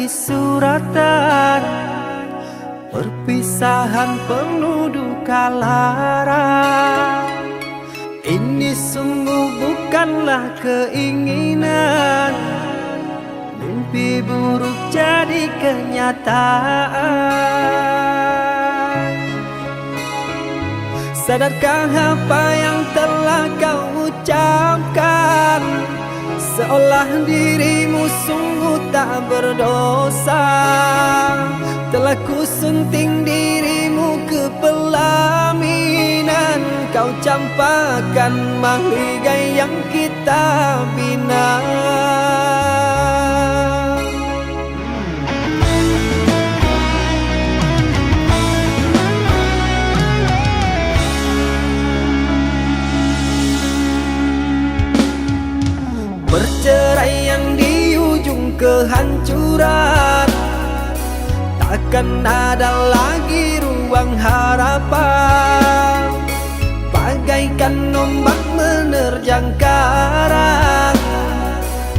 di suratan, perpisahan penuh duka lara. Ini sungguh bukanlah keinginan, mimpi buruk jadi kenyataan. Sadarkah apa yang telah kau ucapkan? Seolah dirimu sungguh tak berdosa. Telah kusunting dirimu ke pelaminan, kau campakkan mahligai yang kita bina. Perceraian di ujung kehancuran, takkan ada lagi ruang harapan. Bagaikan ombak menerjang karang,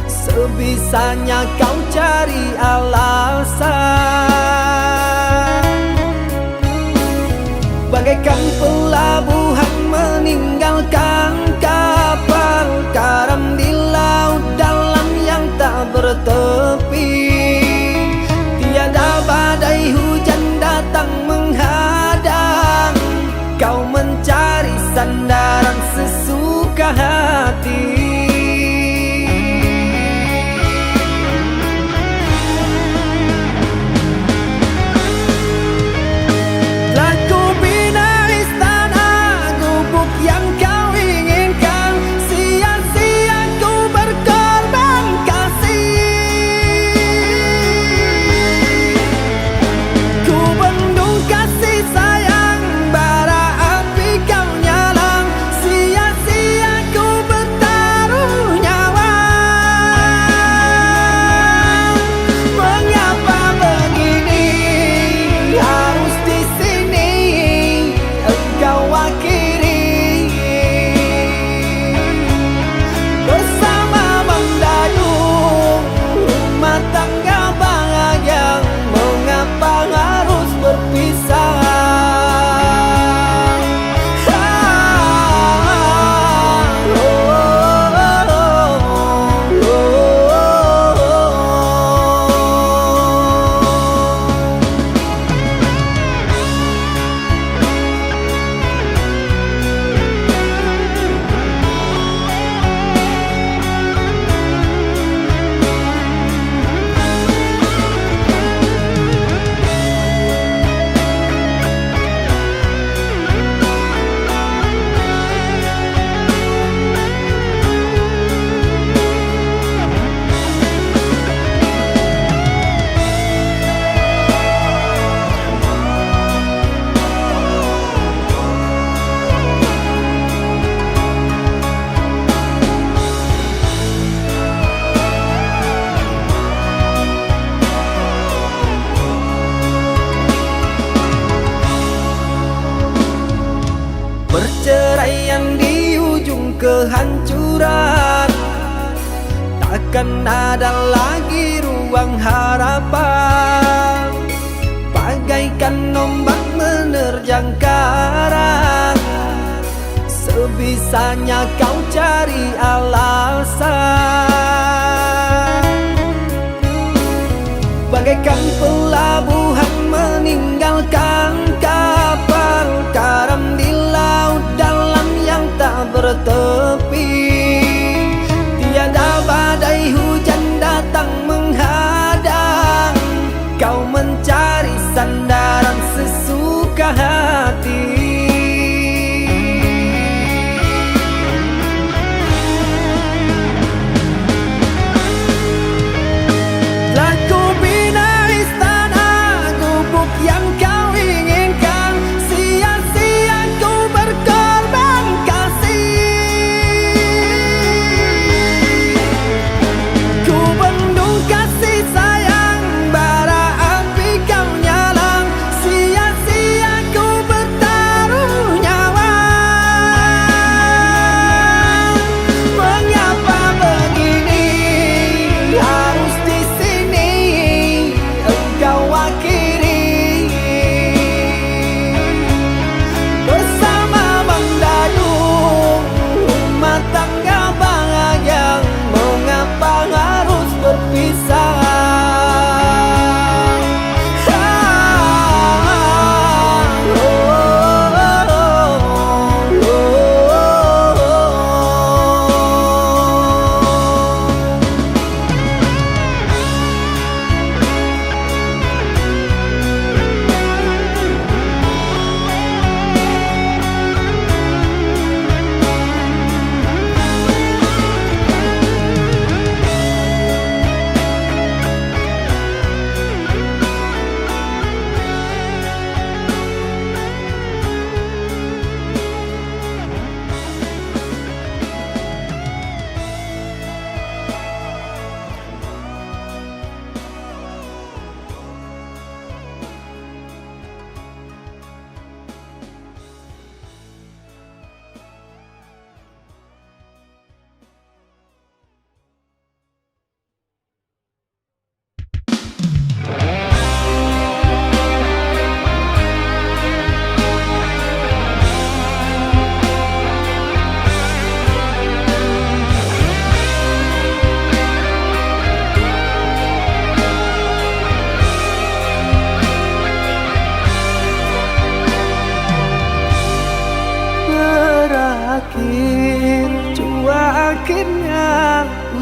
sebisanya kau cari alasan. Bagaikan pelabuhan meninggalkan kapal karam di laut dalam yang tak bertepi. Tiada badai hujan datang menghadang, kau mencari sandaran sesuka hati. Perceraian di ujung kehancuran, takkan ada lagi ruang harapan. Bagaikan ombak menerjang karang, sebisanya kau cari alasan. Bagaikan pelabuhan meninggalkan kapal karam di laut dalam yang tak bertepi. Tiada badai hujan datang menghadang, kau mencari sandaran sesuka hati.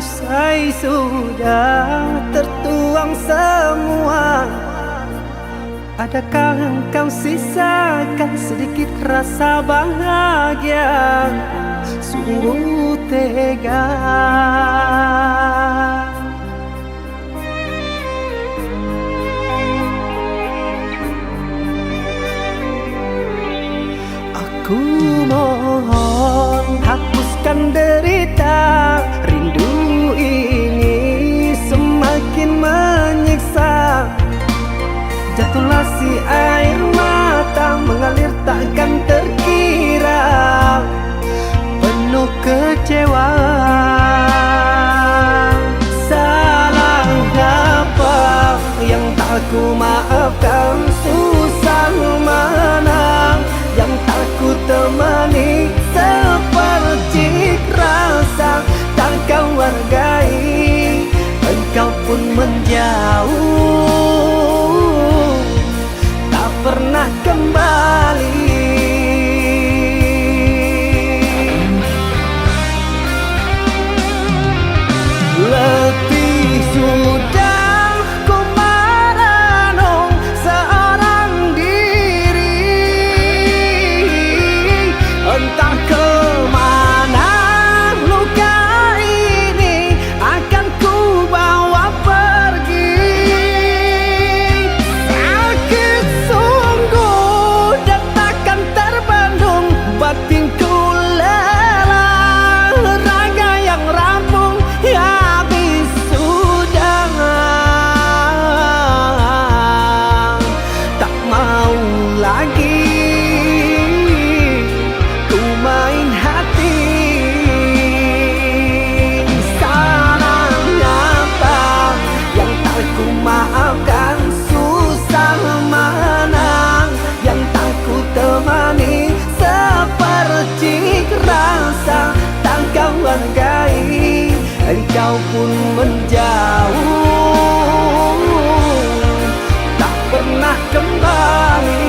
usai sudah tertuang semua. Adakah engkau sisakan sedikit rasa bahagia? Sungguh tega. Aku mohon hapuskan derita, rindu ini semakin menyiksa. Jatuhlah si air mata mengalir takkan terkira, penuh kecewa. Salah apa yang tak ku maafkan? Susah mana yang tak ku temani? Seperti rasa tak kau hargai, engkau pun menjauh, tak pernah kembali. Letih sudah ku merenung seorang diri, entah kemana luka ini akan ku bawa pergi. Sakit sungguh dan takkan terbendung, batinku lelah, raga yang rampung habis sudah. Tak mau lagi ku main hati. Salah apa yang tak ku maafkan? Susah mana yang tak ku temani? Seperti rasa tak kau hargai, engkau pun menjauh, tak pernah kembali.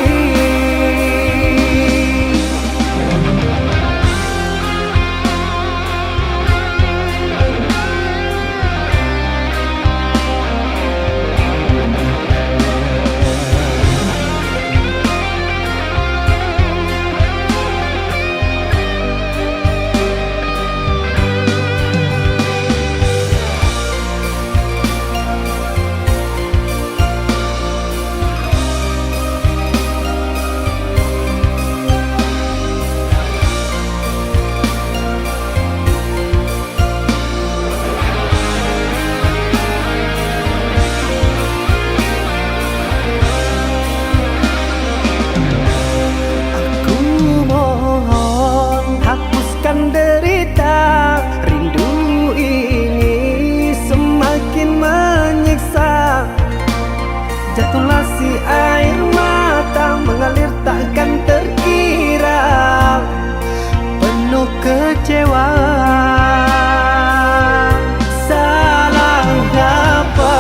Derita, rindu ini semakin menyiksa. Jatuhlah si air mata mengalir takkan terkira, penuh kecewa. Salah apa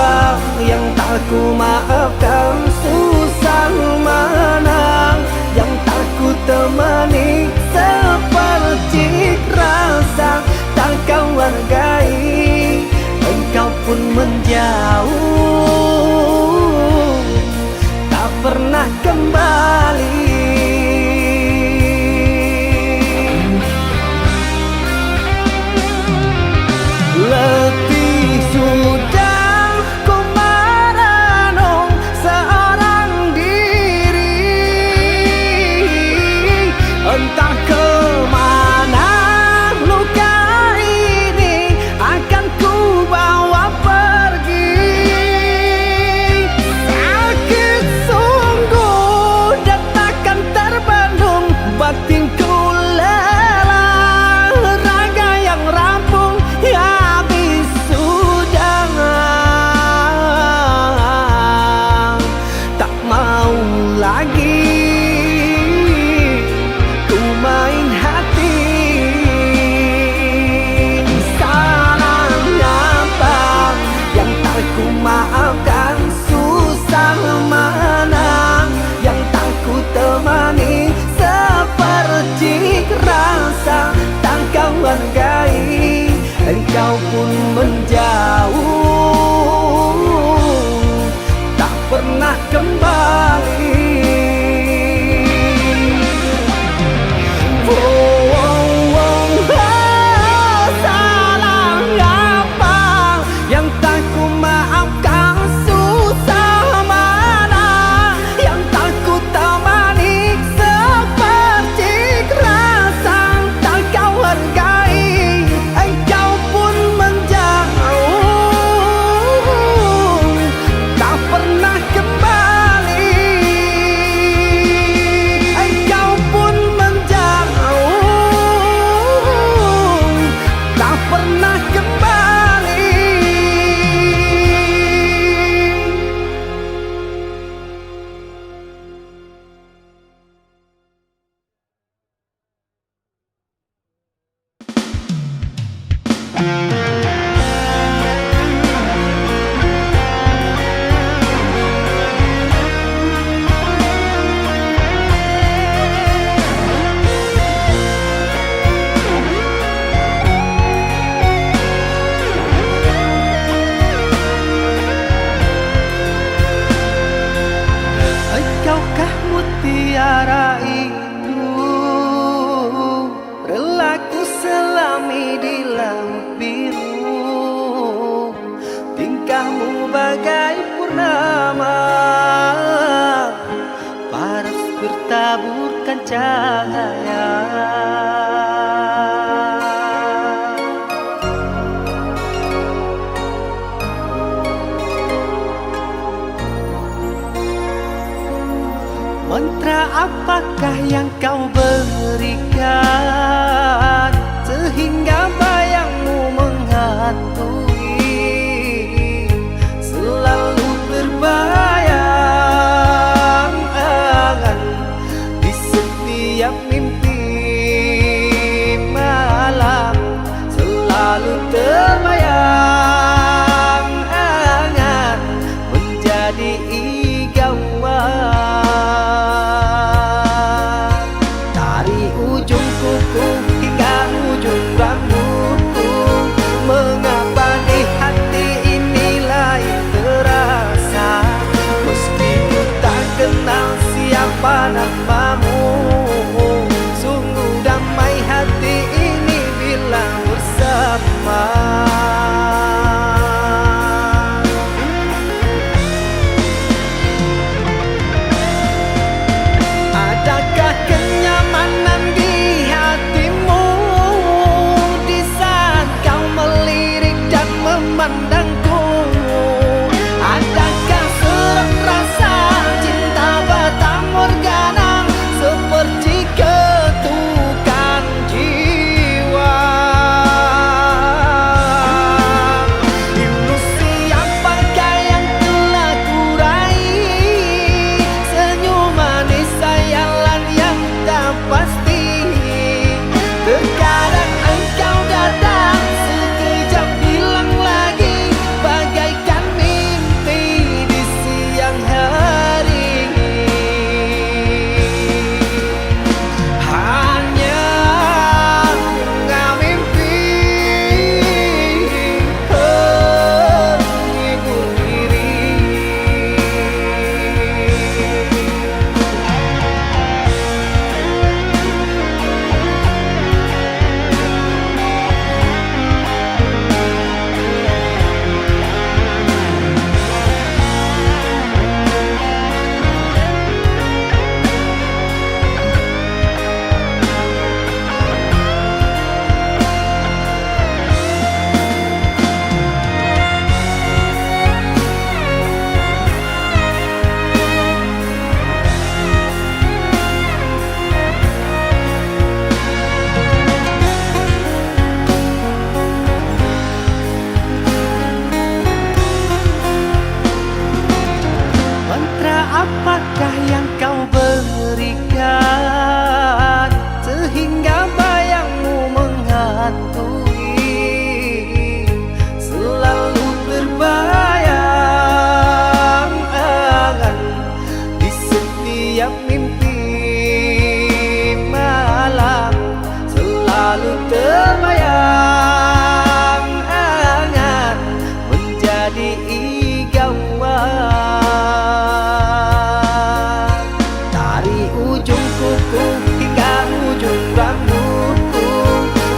yang tak ku maafkan? Susah mana yang tak ku temani? Seperti rasa tak kau hargai, engkau pun menjauh, tak pernah kembali. Letih sudah ku merenung seorang diri, entah kemana luka ini akan ku bawa pergi. Sakit sungguh dan takkan terbendung, batinku lelah, raga yang rampung habis sudah. Tak mau lagi ku main hati. Salah apa yang tak ku maafkan? Susah mana yang tak ku temani? Seperti rasa tak kau hargai, engkau pun Ataukah mutiara itu relaku selami di laut biru? Tingkahmu bagai purnama, paras bertaburkan cahaya. Mantra apakah yang kau berikan sehingga bayangmu menghantui, selalu berbayang di setiap mimpi malam, selalu terbayang menjadi igauan. Kuku hingga ujung rambutku, mengapa di hati ini lain terasa, meski ku tak kenal siapa namamu. Sungguh damai hati ini bila bersama. Adakah kenyamanan di memandangku? Adakah serak rasa cinta fata morgana seperti ketukan jiwa? Ilusi apakah yang telah kurai? Senyum manis sayalan yang tak pasti. Terkadang engkau datang sekejap hilang lagi, bagaikan mimpi di siang hari. Hanya bunga mimpi menghibur diri. Apakah yang kau berikan sehingga bayangmu menghantui, selalu berbayang di setiap mimpi malam, selalu terbayang menjadi igauan. Ujung kuku hingga ujung rambutku,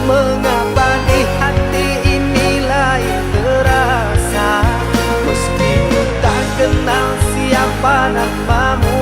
mengapa di hati ini lain terasa, meski ku tak kenal siapa namamu.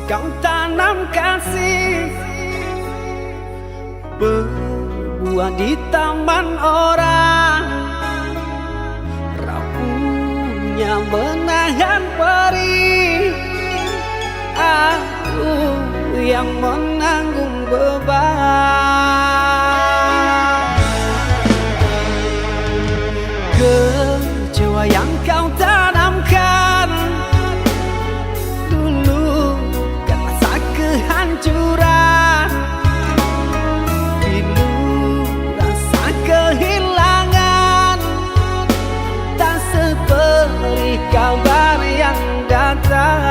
kau tanam kasih, berbuah di taman orang, rapuhnya menahan perih. Aku yang menanggung beban. Kecewa yang kau tanamkan dulu kan rasa kehancuran, pilu rasa kehilangan, tak seperti kabar yang datang.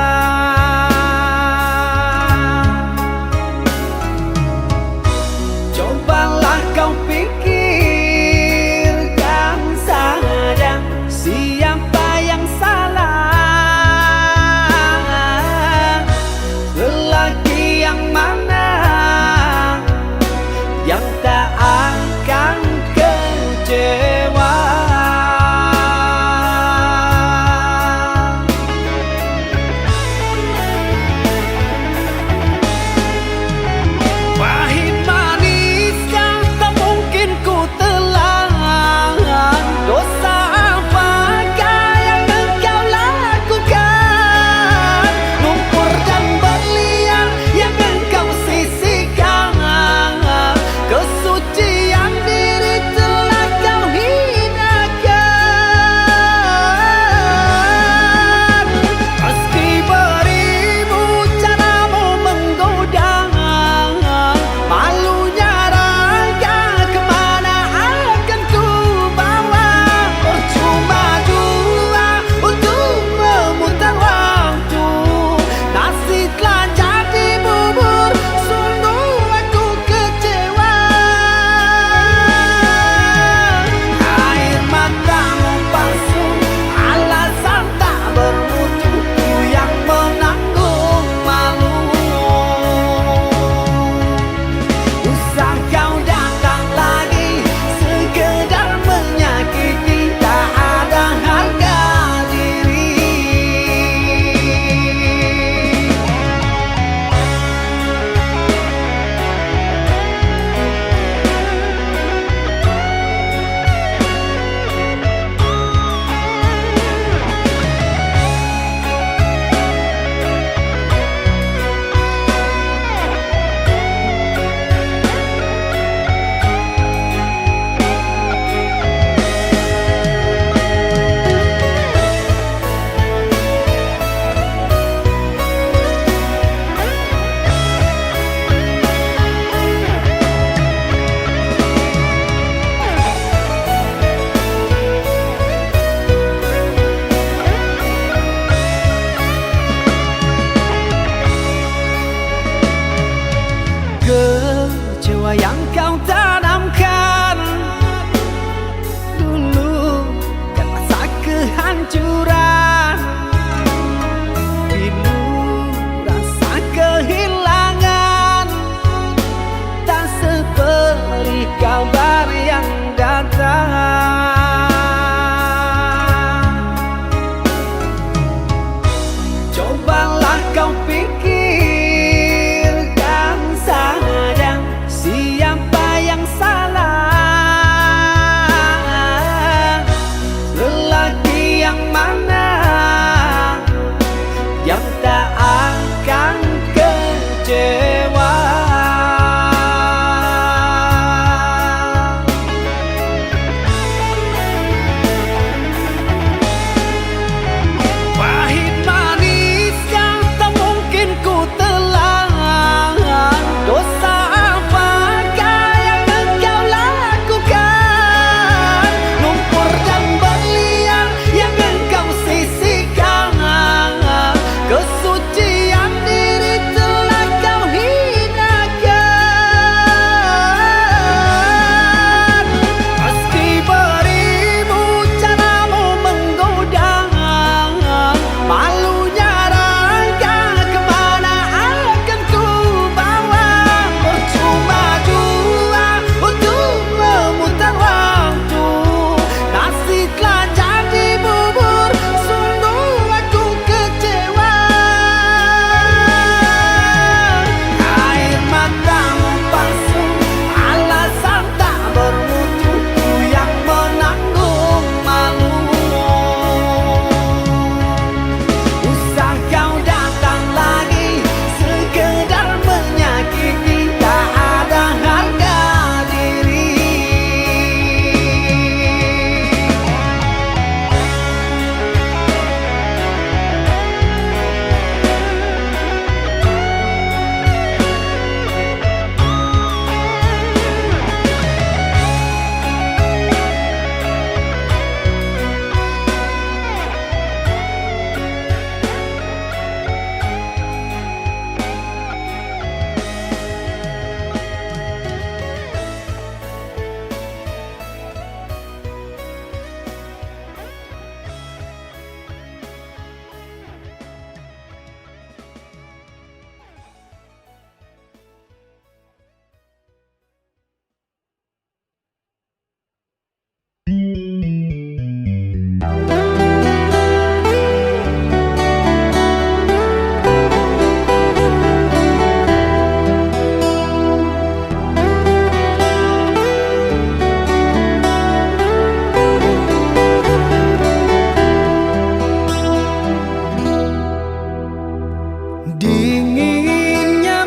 Dinginnya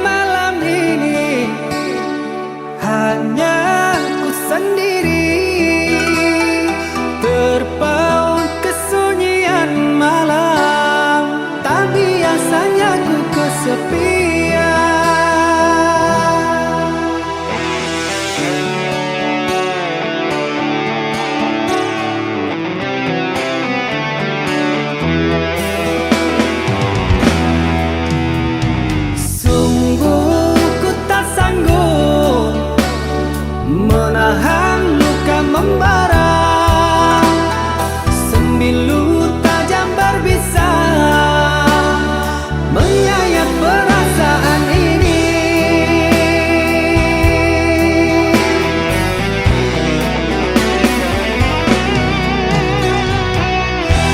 malam ini hanya ku sendiri, terpaut kesunyian malam, tak biasanya ku kesepian. Menahan luka membara, sembilu tajam berbisa menyayat perasaan ini.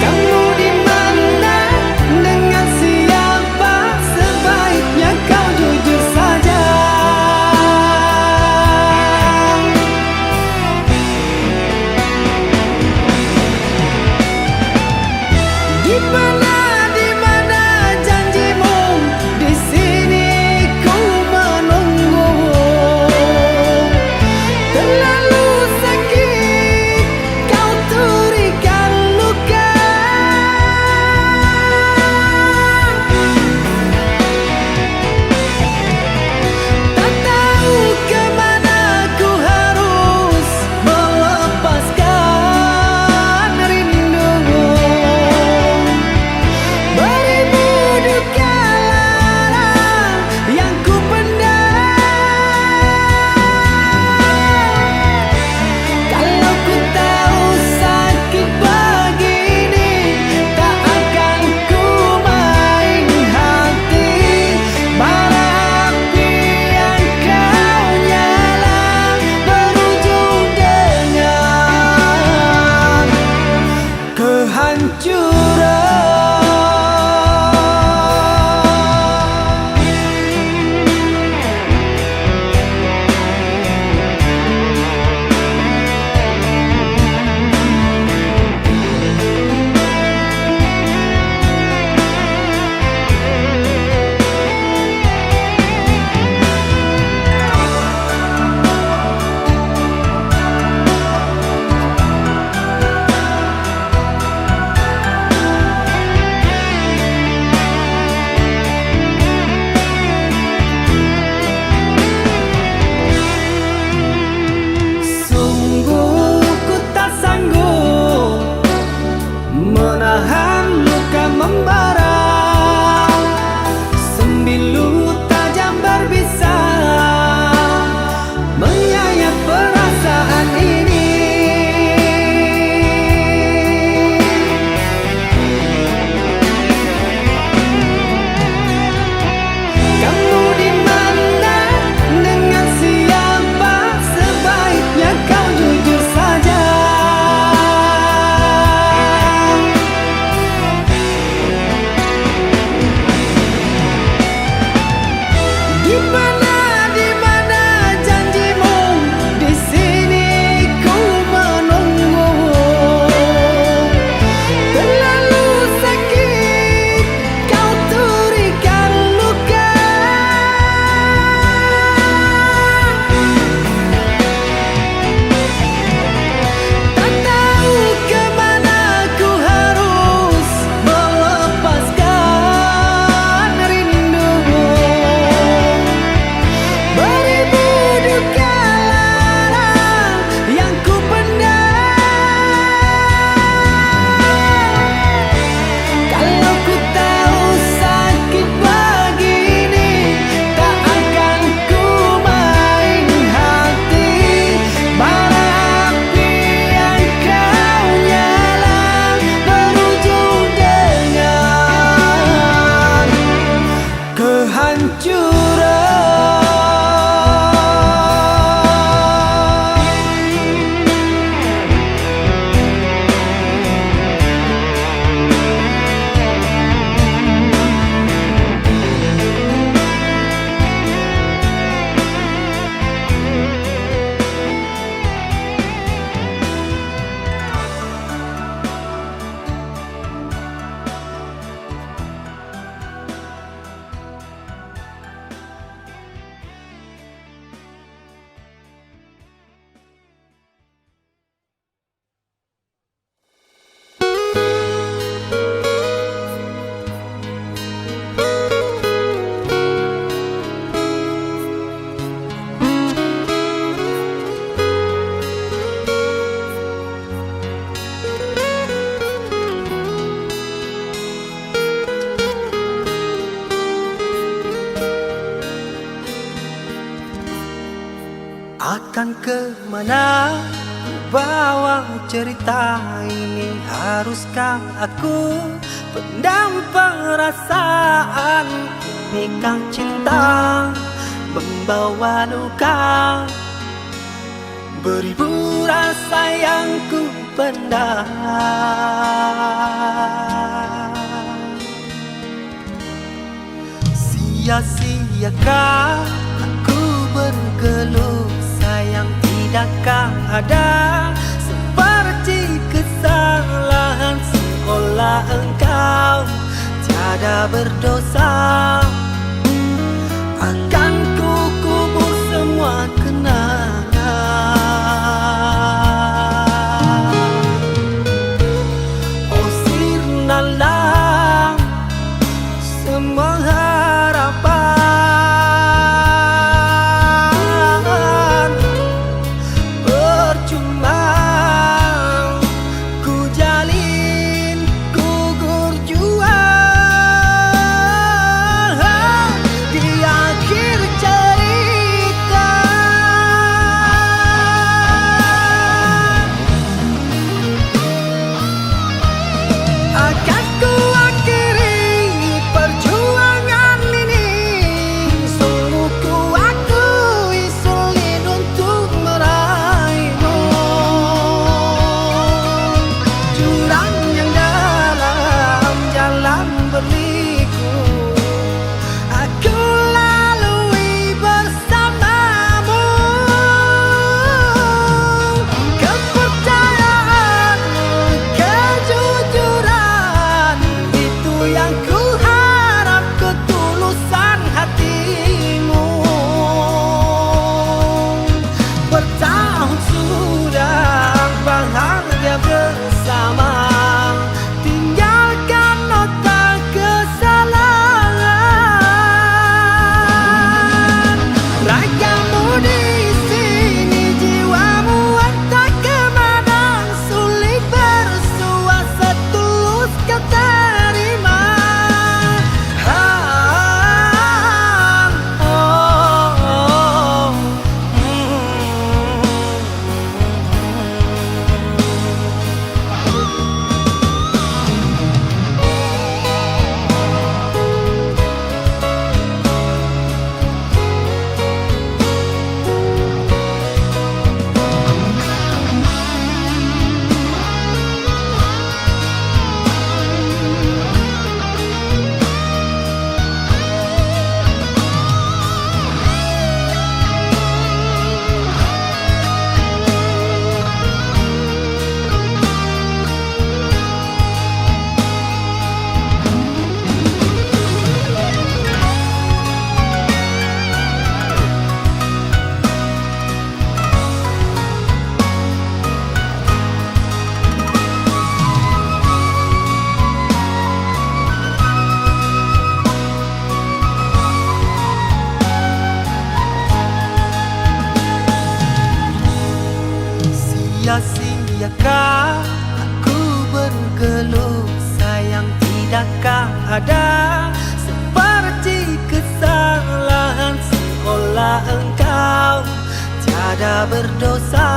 Kamu di mana, dengan siapa, sebaiknya kau jujur saja. Akan kemana ku bawa cerita ini? Haruskah aku pendam perasaan ini? Kang cinta membawa luka, beribu rasa yang ku pendam. Sia-siakah aku bergeluh sayang, tidakkah ada seperti kesalahan, seolah engkau tiada berdosa. Akan ku kubur semua kenangan. Oh sirnalah semua harapan, percuma ku jalin gugur jua. Di akhir cerita akan ku akhiri perjuangan ini. Sungguh ku akui sulit untuk meraihmu. Jurang yang dalam, jalan berliku, aku lalui bersamamu. Kepercayaan, kejujuran, itu yang ku harap, ketulusan hatimu. Bertahun sudah bahagia bersama, tinggalkan nota kesalahan. Ragamu di sini, jiwamu entah kemana, sulit bersua setulus kau terima. Sia-siakah aku bergeluh sayang, tidakkah ada seperti kesalahan, seolah engkau tiada berdosa.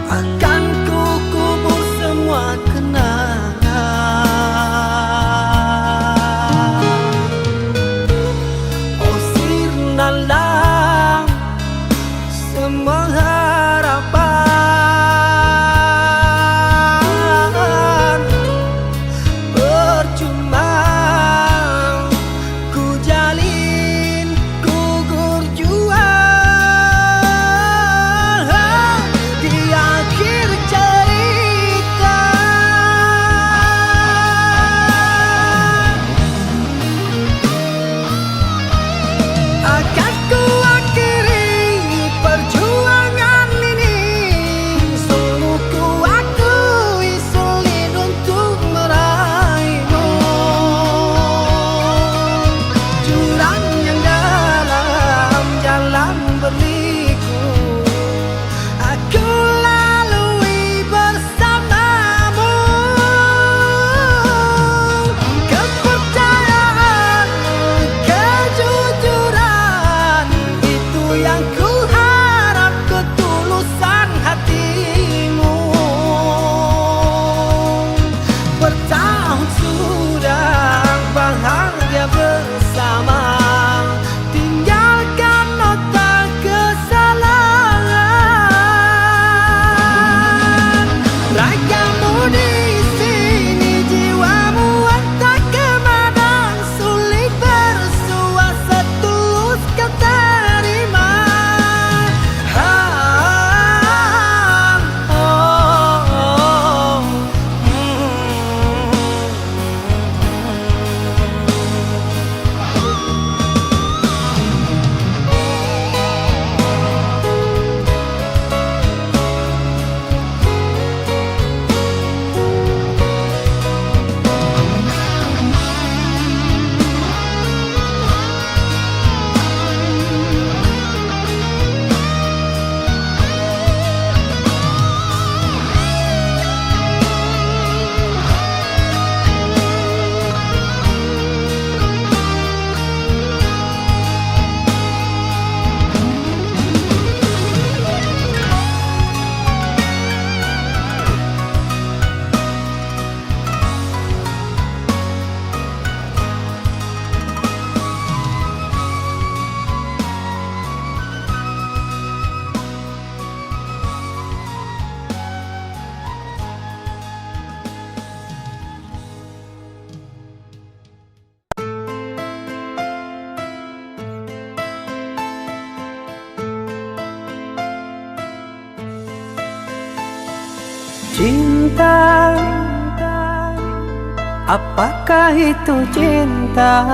Akan ku kubur semua kenangan. Oh sirnalah semua harapan, percuma ku jalin gugur jua. bersama. Tinggalkan nota kesalahan. Ragamu di sini, jiwamu entah kemana. Sulit bersuah setulus kau terima. Cinta, apakah itu cinta?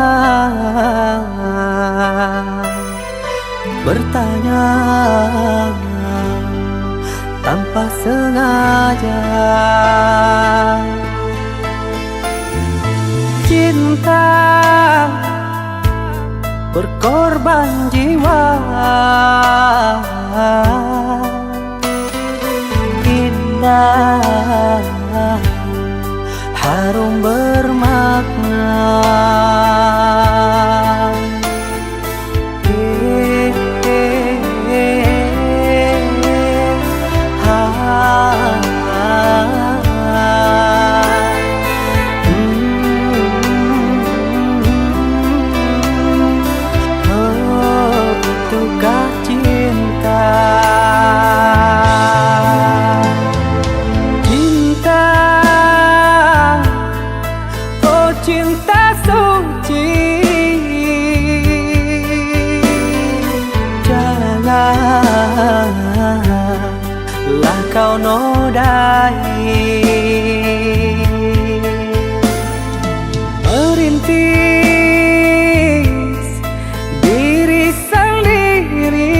Bertanya tanpa sengaja. Cinta, berkorban jiwa. Harum bermakna. Itukah cinta? Cinta suci, janganlah kau nodai. Merintis diri sendiri,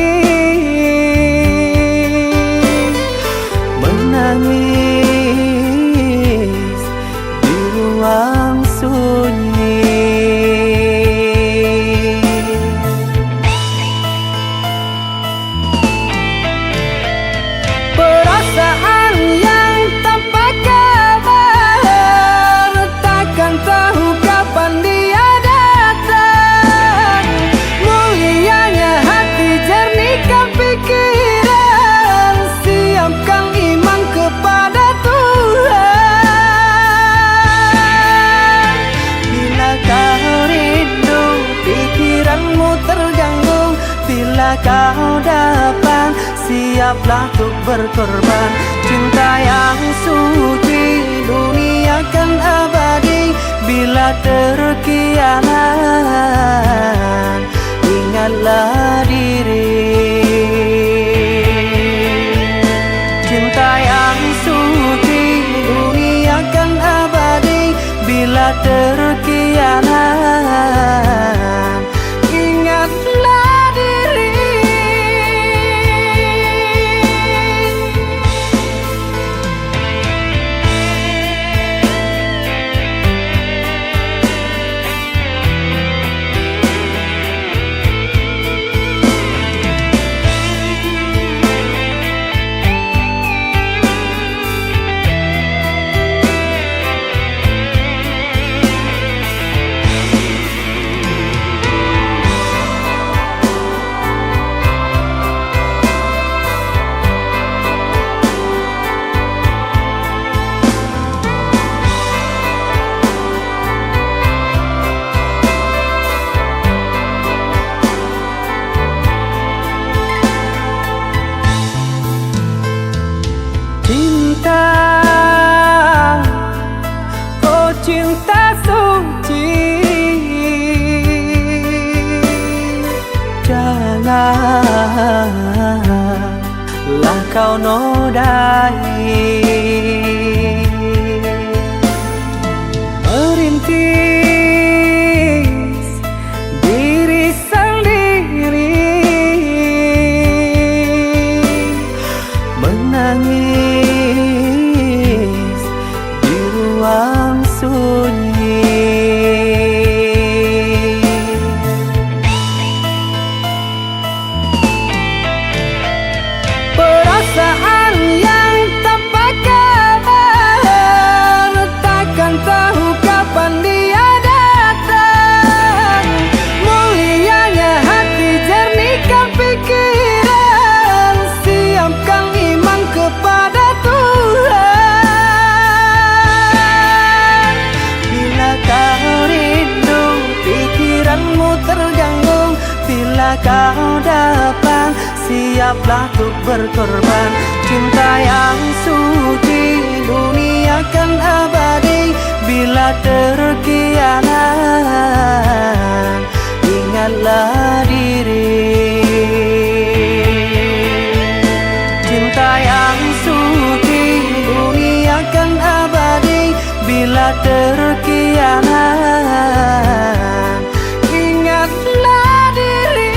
menangis di ruang sunyi. Perasaan yang tanpa kabar, takkan tahu kapan dia datang. Mulianya hati, jernihkan pikiran, siapkan iman kepada Tuhan. Bila kau rindu, pikiranmu terganggu, bila kau dapat, siaplah untuk berkorban. Cinta yang suci, dunia kan abadi. Bila terkianat, ingatlah diri. Cinta yang suci, dunia kan abadi. Bila terkianat, ingatlah diri. kau nodai. Merintis diri sendiri, menangis di ruang sunyi. Perasaan yang tanpa kabar, takkan tahu kapan dia datang. Mulianya hati, jernihkan pikiran, siapkan iman kepada Tuhan. Bila kau rindu, pikiranmu terganggu, bila kau dapat, siaplah untuk berkorban. Cinta yang suci, dunia kan abadi. Bila terkhianat, ingatlah diri. Cinta yang suci, dunia kan abadi. Bila terkhianat, ingatlah diri.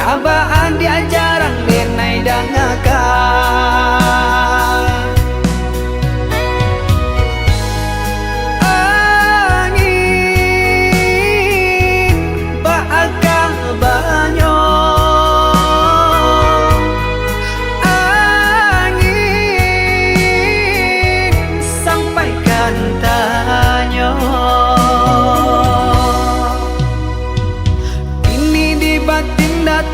kabaan dia jarang denai dangakan. Angin baakang banyo, angin sampaikan tanyo.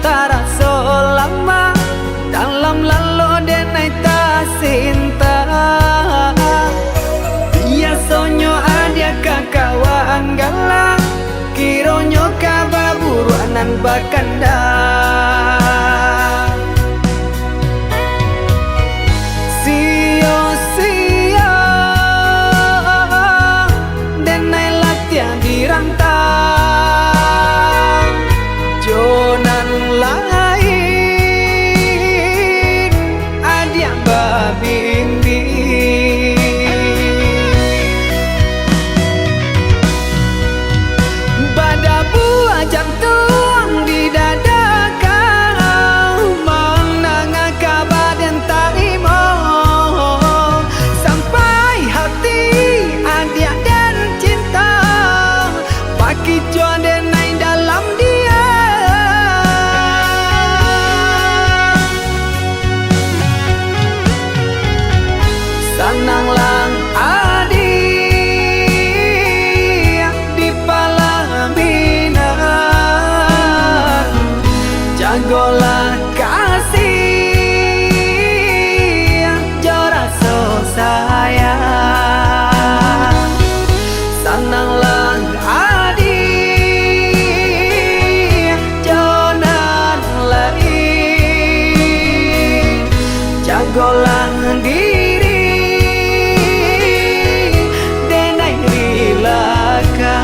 Tara selama dalam lalu denai ta cinta. Biasonyo adia kakawan galang, kironyo kababuruanan bakanda. Sio-sio denai latihan dirantang, jonan lain adia babimbi. Badabu ajang tuang di dada kau, menanga kabaden tarimo sampai hati adia dan cinta bagi denai dalam dia. Sananglang adi di palaminan, jagolah kasih jora so sayang. Sananglang adi jonan lain, jagolah diri denai rilakan.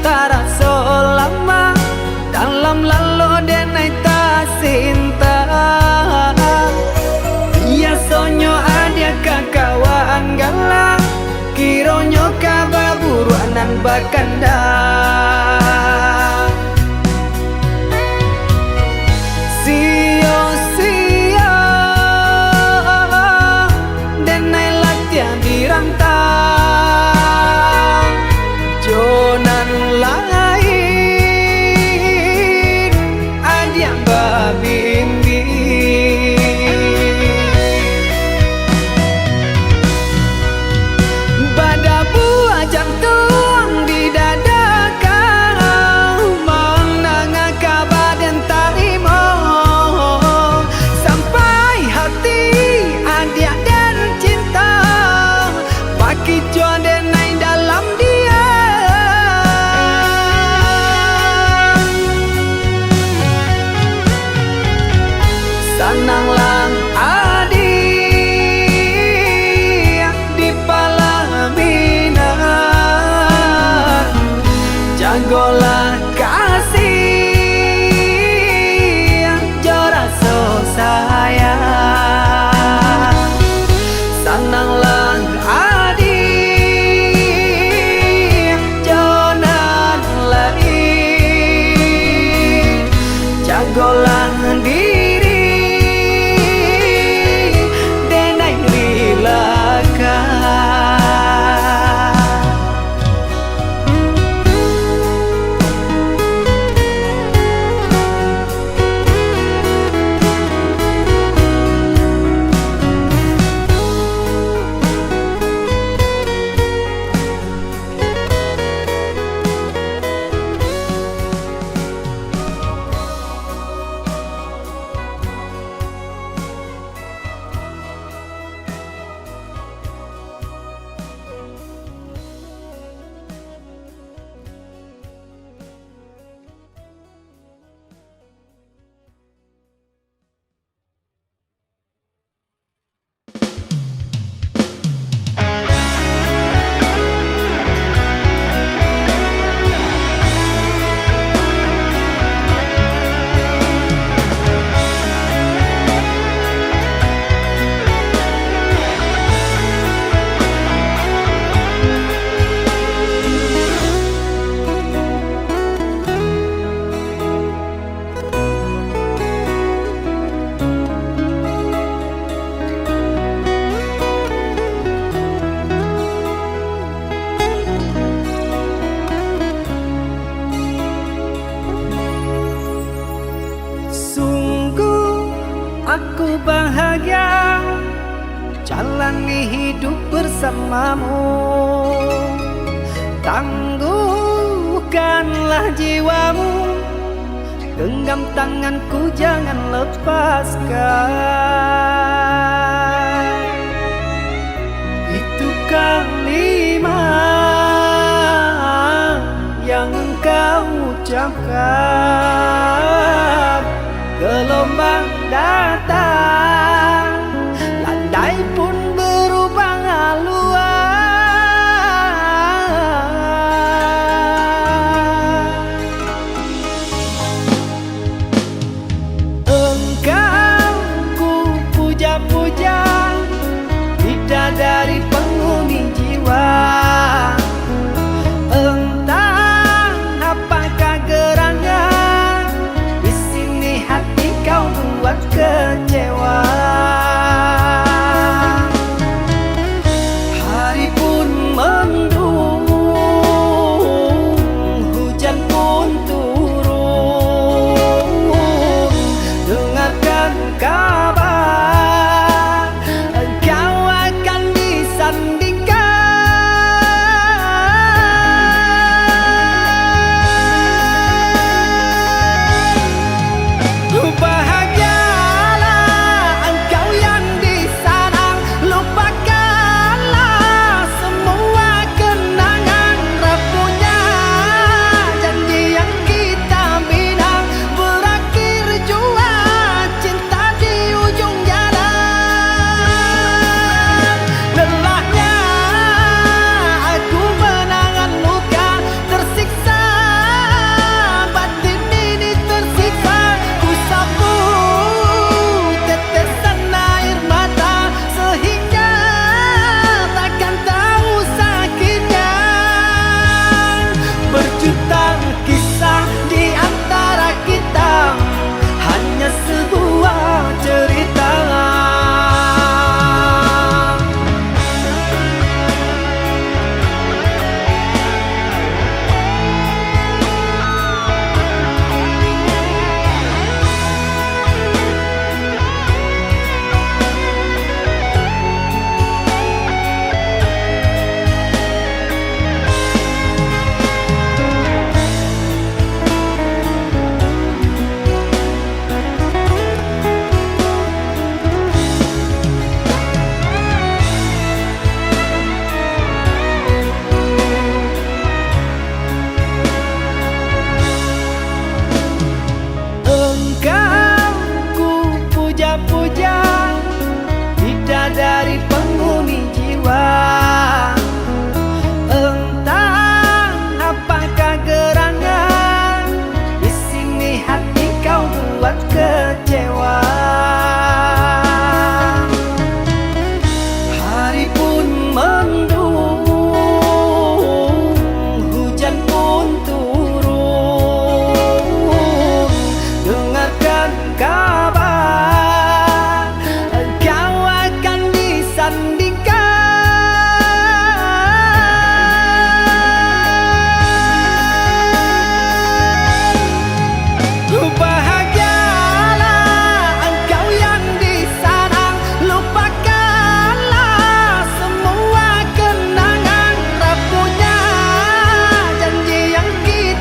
Tara selama dalam lalu denai ta cinta. Biasonyo adia kakawan galang, kironyo kababuruanan bakanda. Sio-sio denai latihan dirantang, jonan lain adia babimbi. Badabu ajang tuang di dada kau, menanga kabaden tarimo sampai hati adia dan cinta bagi denai dalam dia. Sananglang adi di palaminan, jagolah kasih jora so sayang. Sananglang adi jonan lain, jagolah diri denai rilakan. jalani hidup bersamamu. Tangguhkanlah jiwamu, genggam tanganku jangan lepaskan. Itu kalimat yang engkau ucapkan. Gelombang datang, landai pun berubah haluan. Engkau ku puja-puja, bidadari penghuni jiwa. Entah apakah gerangan, di sini hati kau buat kecewa. Hari pun mendung, hujan pun turun. Dengarkan kabar, engkau akan disandingkan. Bahagialah engkau yang di sana, lupakanlah semua kenangan. Rapuhnya janji yang kita bina, berakhir jua cinta di ujung jalan. Lelahnya aku menahan luka, tersiksa batin ini tersiksa. Ku sapu tetesan air mata, sehingga takkan tahu sakitnya. Berjuta kisah di antara kita, hanya sebuah cerita. Engkau ku puja-puja, bidadari penghuni jiwa. Entah apakah gerangan, di sini hati kau buat kecewa. Hari pun mendung, hujan pun turun. Dengarkan kabar, engkau akan disandingkan. Bahagialah engkau yang di sana, lupakanlah semua kenangan. Rapuhnya janji yang kita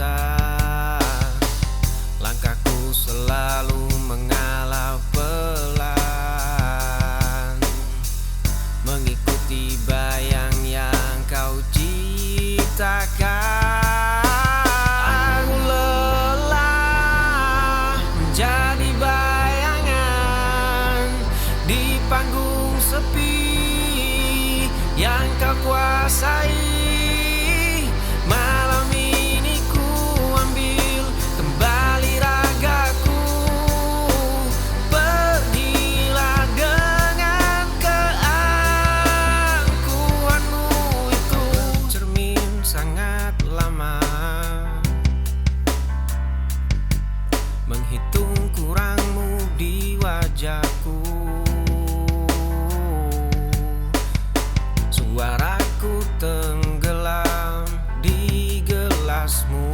tersisa. Langkahku selalu mengalah pelan, mengikuti bayang yang kau ciptakan. Aku lelah menjadi bayangan di panggung sepi yang kau kuasai. Malam ini ku ambil kembali ragaku, pergilah dengan keangkuhanmu itu. Cermin sangat lama, menghitung kurangmu di wajahku. Suaraku tenggelam di gelasmu,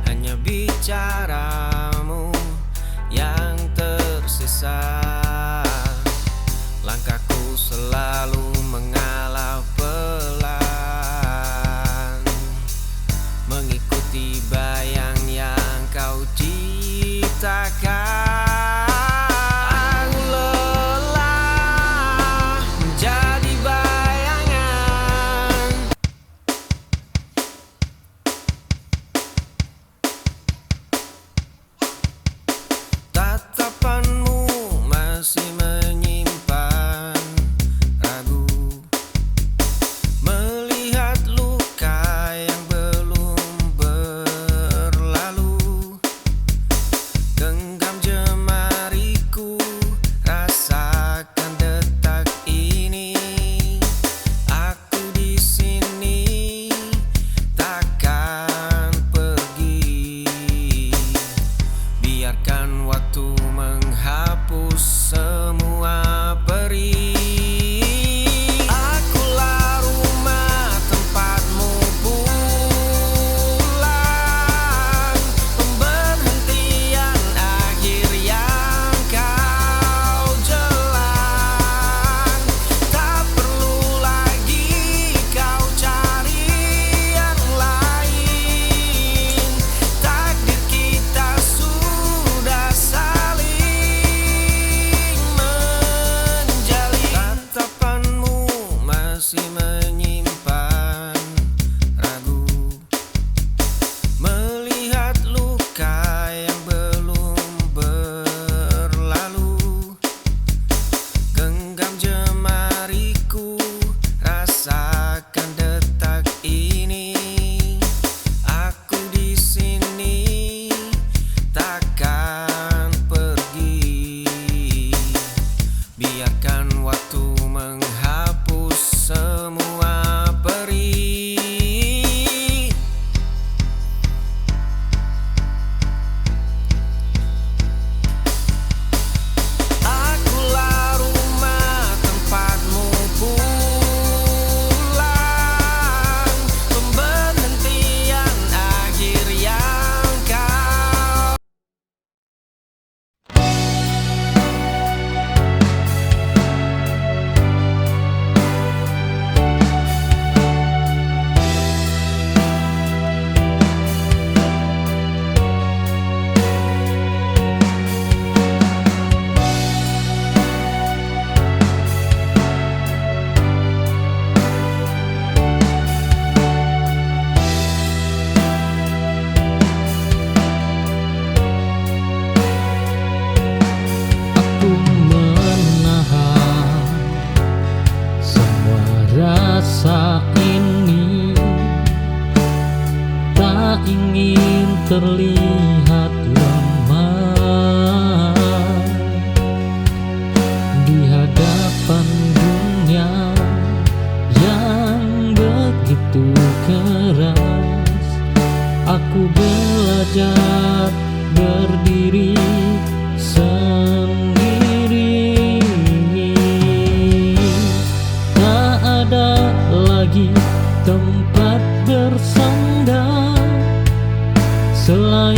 hanya bicaramu yang tersisa. Langkahku selalu mengalah pelan, mengikuti bayang yang kau ciptakan. Tatapanmu masih menyimpan ragu, melihat luka yang belum berlalu. Genggam jemariku, rasakan detak ini. Aku di sini takkan pergi, biarkan waktu menghapus semua perih. Akulah rumah tempatmu pulang, pemberhentian akhir yang kau jelang. Tak perlu lagi kau cari yang lain, takdir kita sudah masih menyimpan ragu, melihat luka yang belum berlalu. Genggam jemariku, rasakan detak ini. Aku di sini takkan pergi, biarkan waktu menghapus semua perih. Akulah rumah tempatmu pulang, pemberhentian akhir yang kau. Aku menahan semua rasa ini, tak ingin terlihat lemah di hadapan dunia yang begitu keras. Aku belajar berdiri sendiri, tak ada lagi tempat bersandar selain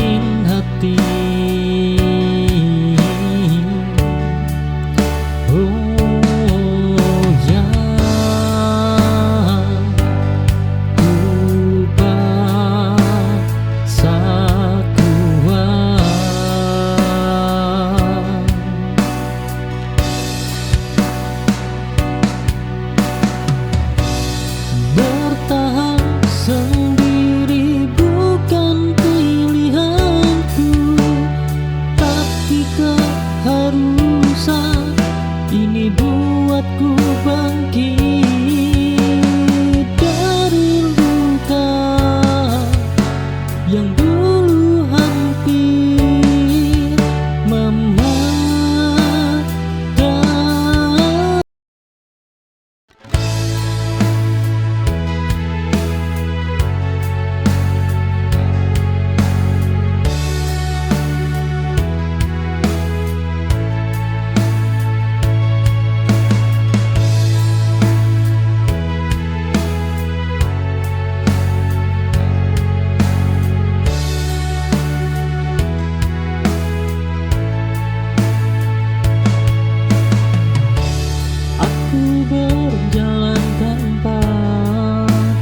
Aku berjalan tanpa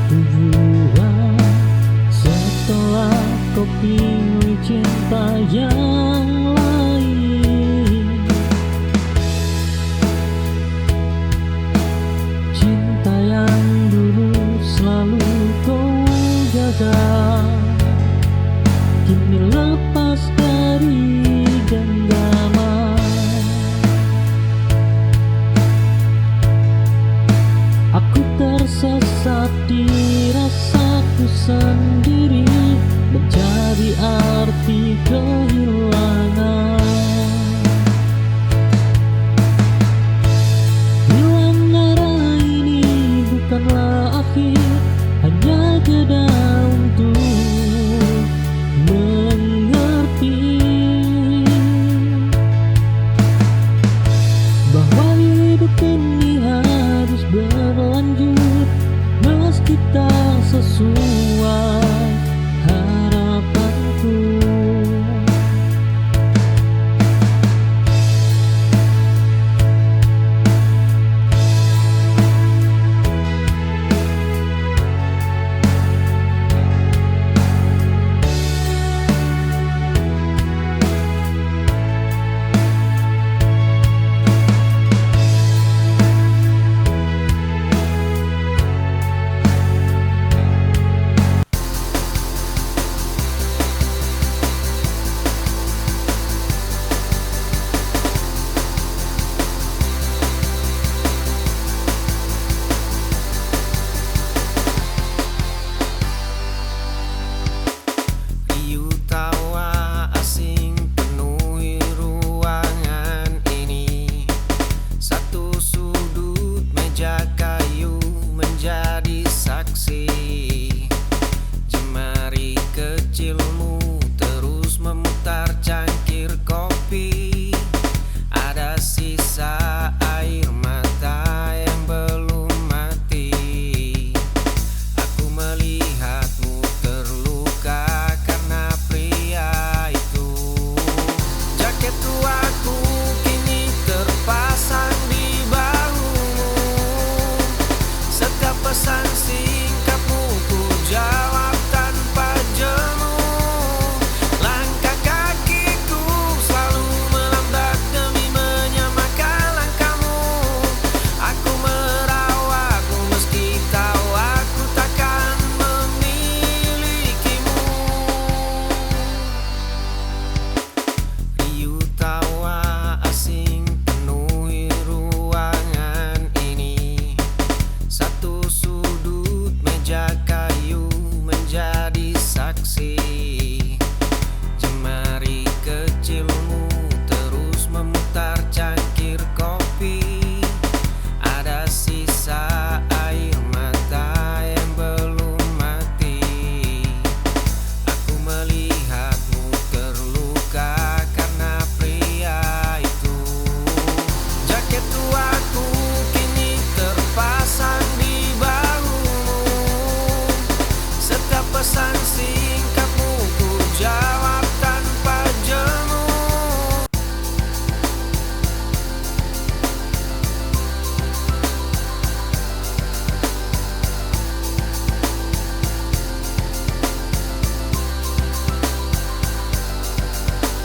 tujuan setelah kau pilih cinta yang lain. Cinta yang dulu selalu kau jaga kini lepas dari genggaman. Aku tersesat di rasaku sendiri, mencari arti kehilangan. Hilang arah ini bukanlah akhir, hanya jeda untuk mengerti bahwa hidup ini harus berlanjut meski tak sesuai harapanku. Riuh tawa asing penuhi ruangan ini. Satu sudut meja kayu menjadi saksi. Jemari kecilmu terus memutar cangkir kopi. Ada sisa air mata yang belum mati. Aku melihatmu terluka karena pria itu. Jaket tuaku kini terpasang di bahumu. Setiap pesan singkatmu ku jawab tanpa jemu. Langkah kakiku selalu melambat demi menyamakan langkahmu. Aku merawatmu meski tahu aku takkan memilikimu. Riuh tawa asing penuhi ruangan ini. Satu sudut meja kayu menjadi saksi. Jemari kecilmu terus memutar cangkir kopi. Ada sisa air mata yang belum mati. Aku melihatmu terluka karena pria itu. Jaket tuaku kini terpasang di bahumu. Setiap pesan singkatmu ku jawab tanpa jemu.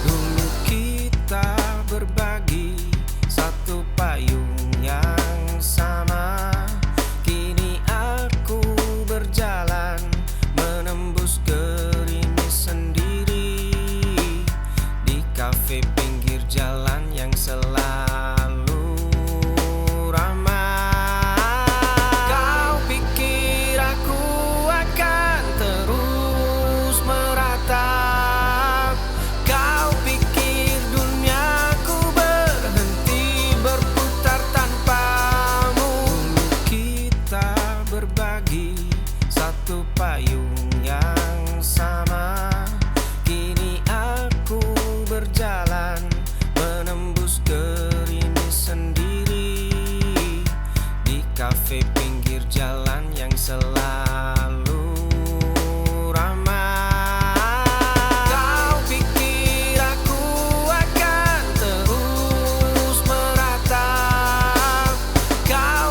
Dulu kita berbagi satu payung yang sama. Kini aku berjalan menembus gerimis sendiri di kafe pinggir jalan yang selalu ramai. Kau pikir aku akan terus meratap? Kau pikir duniaku berhenti berputar tanpamu? Dulu kita berbagi satu payung yang sama. Kini aku berjalan menembus gerimis sendiri di kafe pinggir jalan yang selalu ramai. Kau pikir aku akan terus meratap? Kau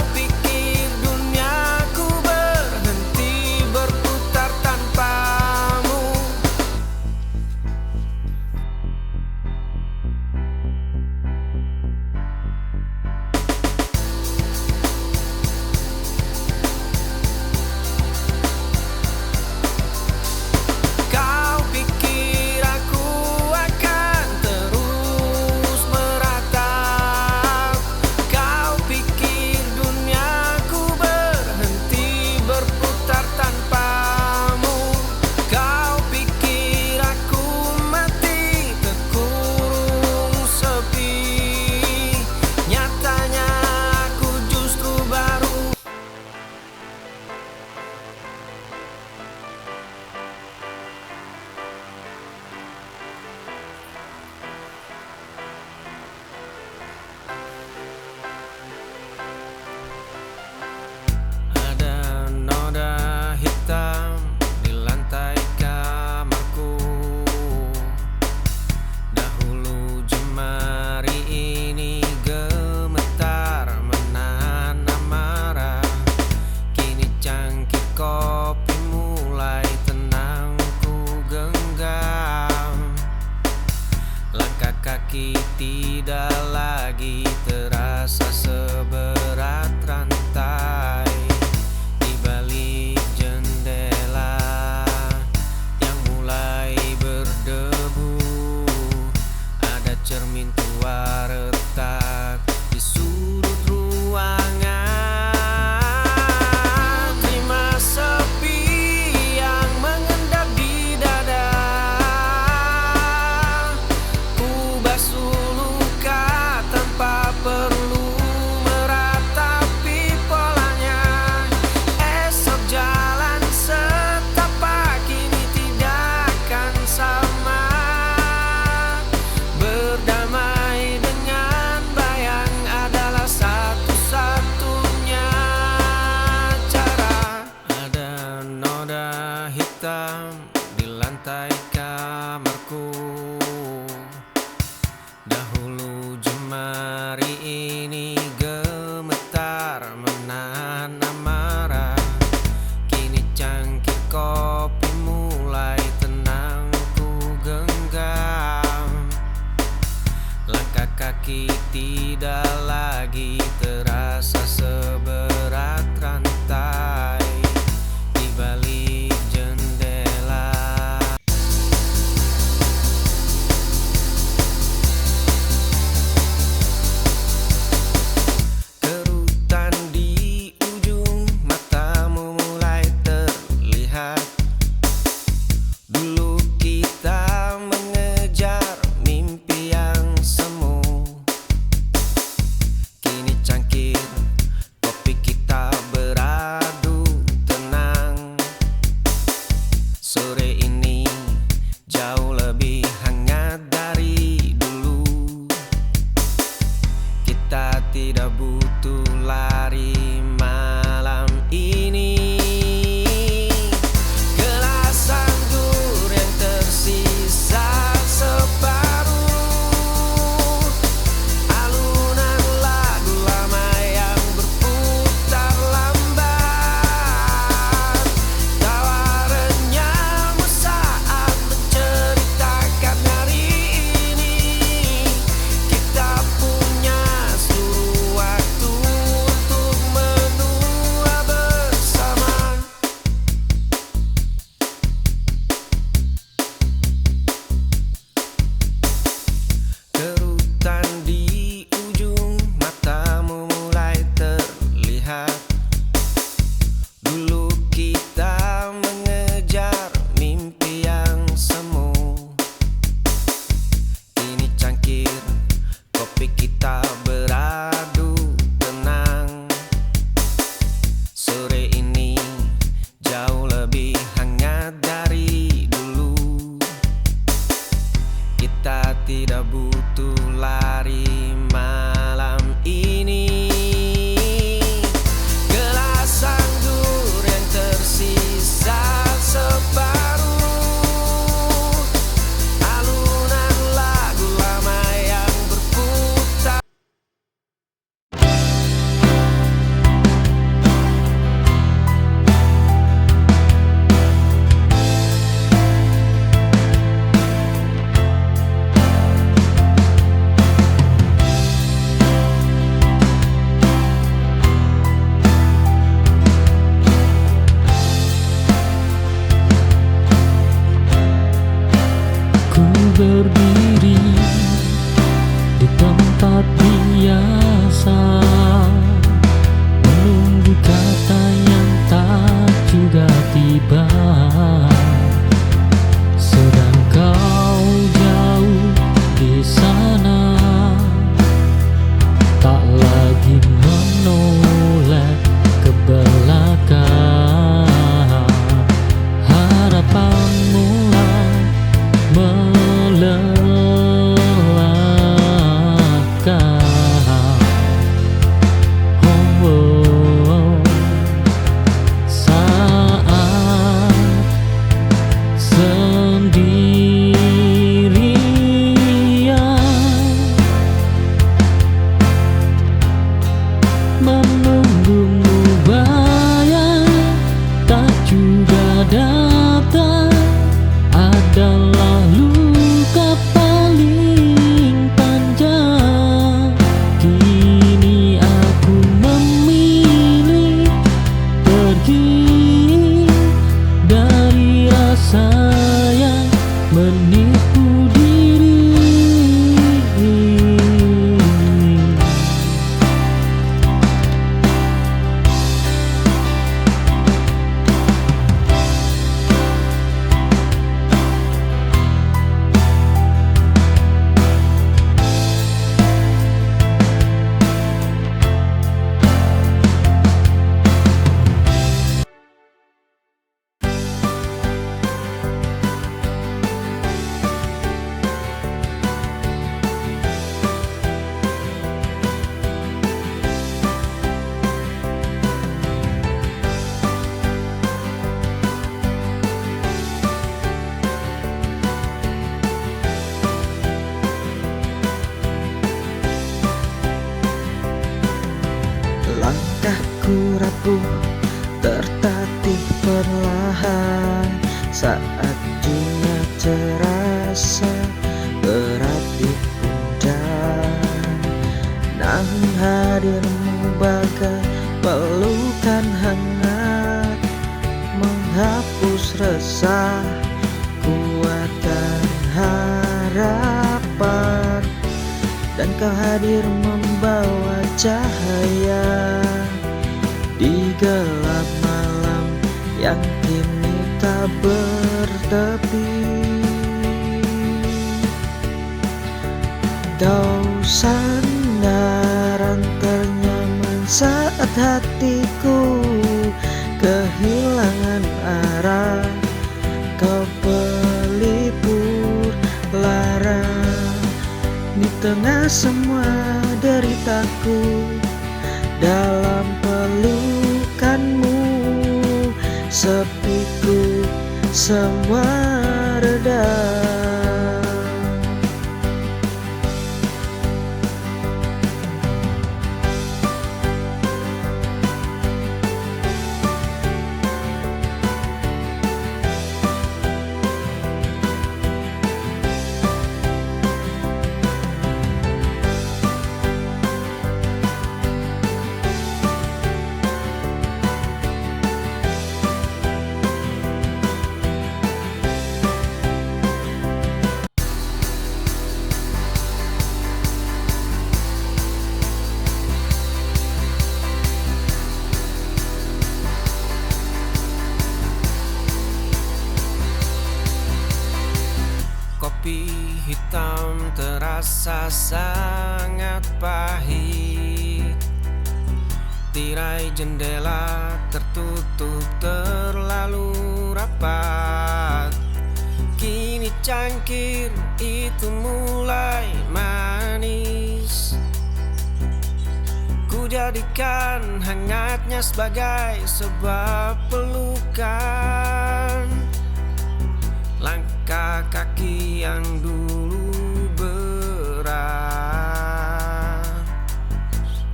kaki tidak lagi terasa seberat rantai di balik jendela. Kerutan di ujung matamu mulai terlihat. Dulu kita mengejar mimpi yang semu, kini hadir membawa cahaya di gelap malam yang kini tak bertepi. Kau sandaran ternyaman saat hatiku kehilangan arah. Kau pelipur lara di tengah semua deritaku. Dalam pelukanmu sepiku semua reda. Kopi hitam terasa sangat pahit. Tirai jendela tertutup terlalu rapat. Kini cangkir itu mulai manis. Ku jadikan hangatnya sebagai sebuah pelukan. Langkah kaki yang dulu berat,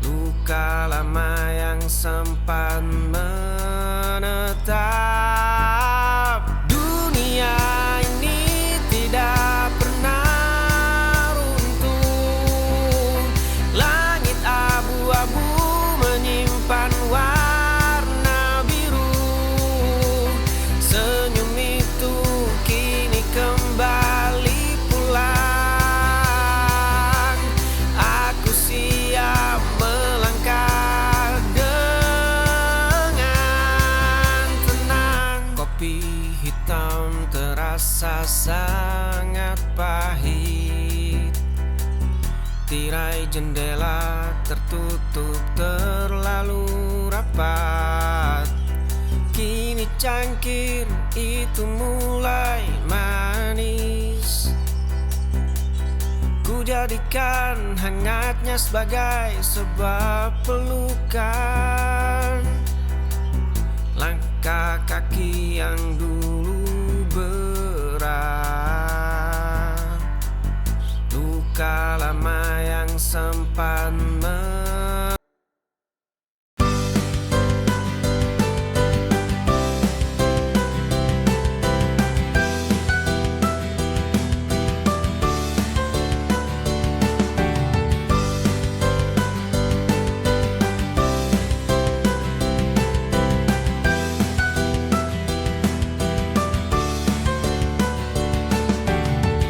luka lama yang sempat menetap. Dunia ini tidak pernah runtuh. Langit abu-abu menyimpan warna biru. Senyum itu kini kembali pulang. Aku siap melangkah dengan tenang. Kopi hitam terasa sangat pahit. Tirai jendela tertutup terlalu rapat. Kini cangkir itu mulai manis. Ku jadikan hangatnya sebagai sebuah pelukan. Langkah kaki yang dulu berat, luka lama yang sempat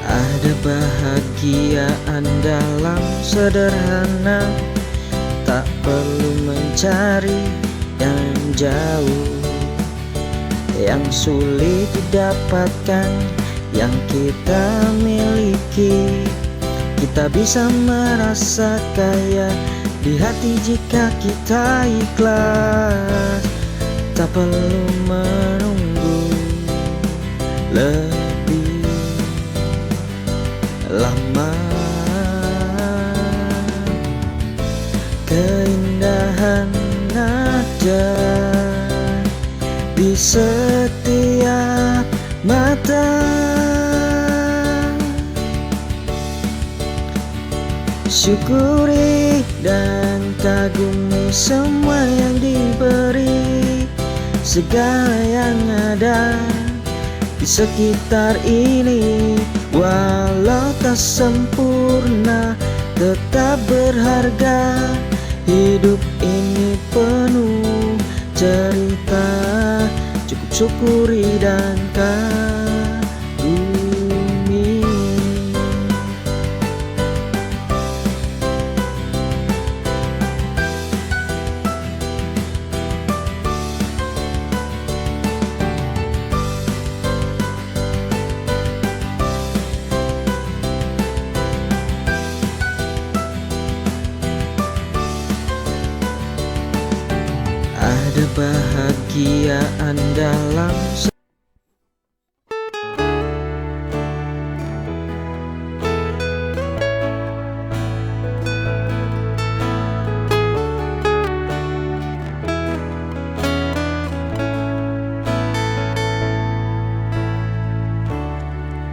Ada bahagiaan dalam sederhana, tak perlu mencari yang jauh. Yang sulit didapatkan, yang kita miliki. Kita bisa merasa kaya di hati jika kita ikhlas. Tak perlu menunggu lebih lama. Keindahan ada di setiap mata. Syukuri dan kagumi semua yang diberi. Segala yang ada di sekitar ini, walau tak sempurna, tetap berharga. Hidup ini penuh cerita, cukup syukuri dan kagumi. kebahagiaan dalam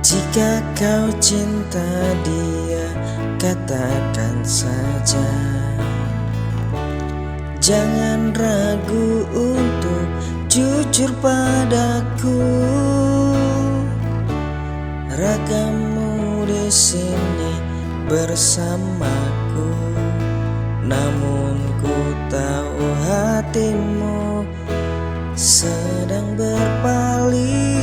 Jika kau cinta dia, katakan saja. Jangan ragu untuk jujur padaku. Ragamu di sini bersamaku, namun ku tahu hatimu sedang berpaling.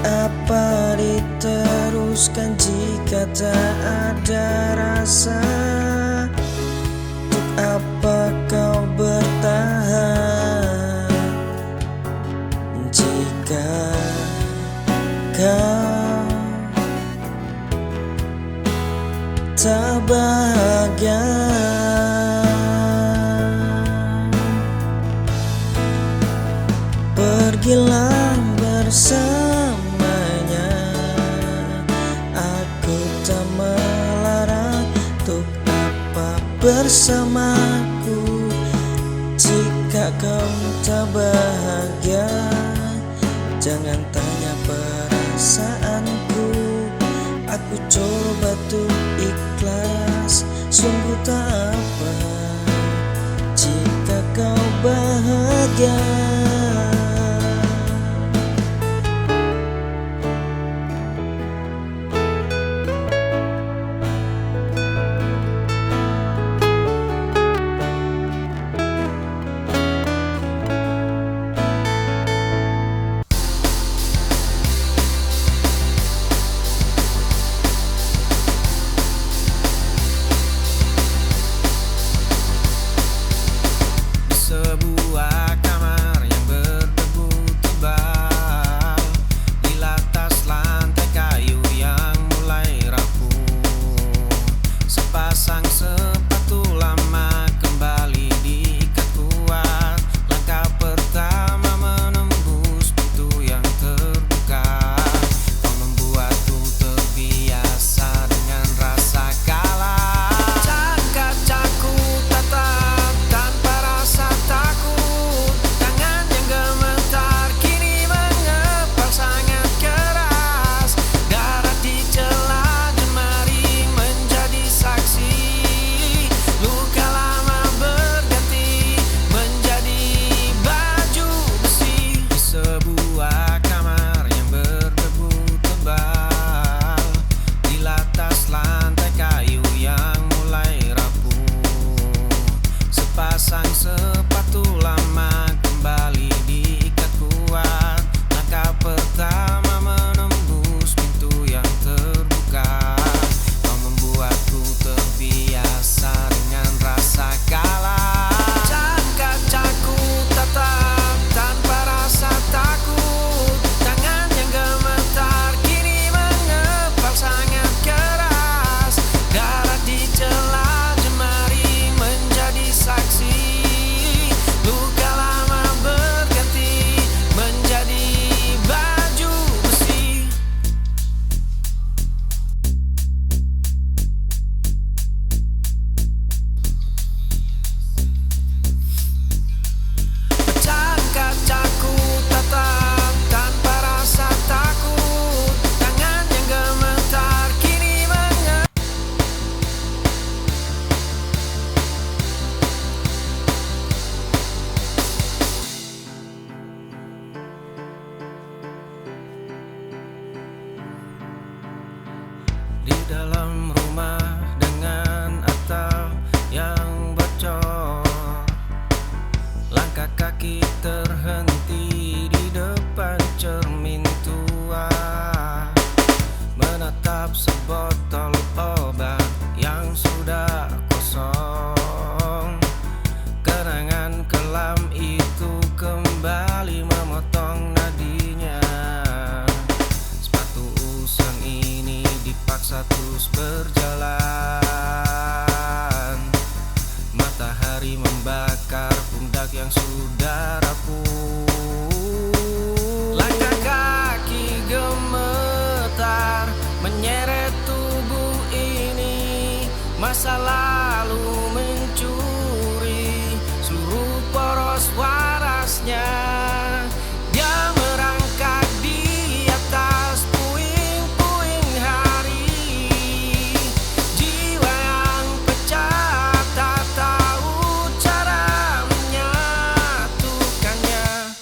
Apa diteruskan jika tak ada rasa? Untuk apa kau bertahan jika kau tak bahagia? Pergilah bersama, bersamaku. Jika kau tak bahagia, jangan tanya perasaanku. Aku coba tuh ikhlas, sungguh tak apa jika kau bahagia. Sebuah kamar yang sudah rapuh. Langkah kaki gemetar menyeret tubuh ini. Masa lalu mencuri seluruh poros warasnya. Dia merangkak di atas puing-puing hari. Jiwa yang pecah tak tahu cara menyatukannya.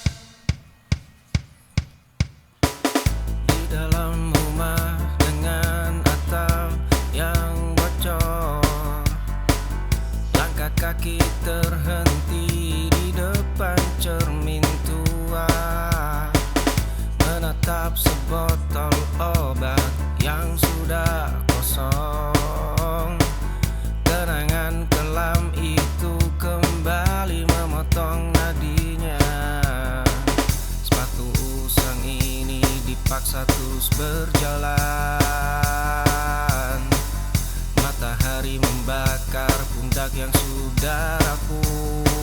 Di dalam rumah dengan atap yang bocor, langkah kaki terhenti di depan cermin tua, menatap sebotol obat yang sudah kosong. Kenangan kelam itu kembali memotong nadinya. Sepatu usang ini dipaksa terus berjalan. Matahari membakar pundak yang sudah rapuh.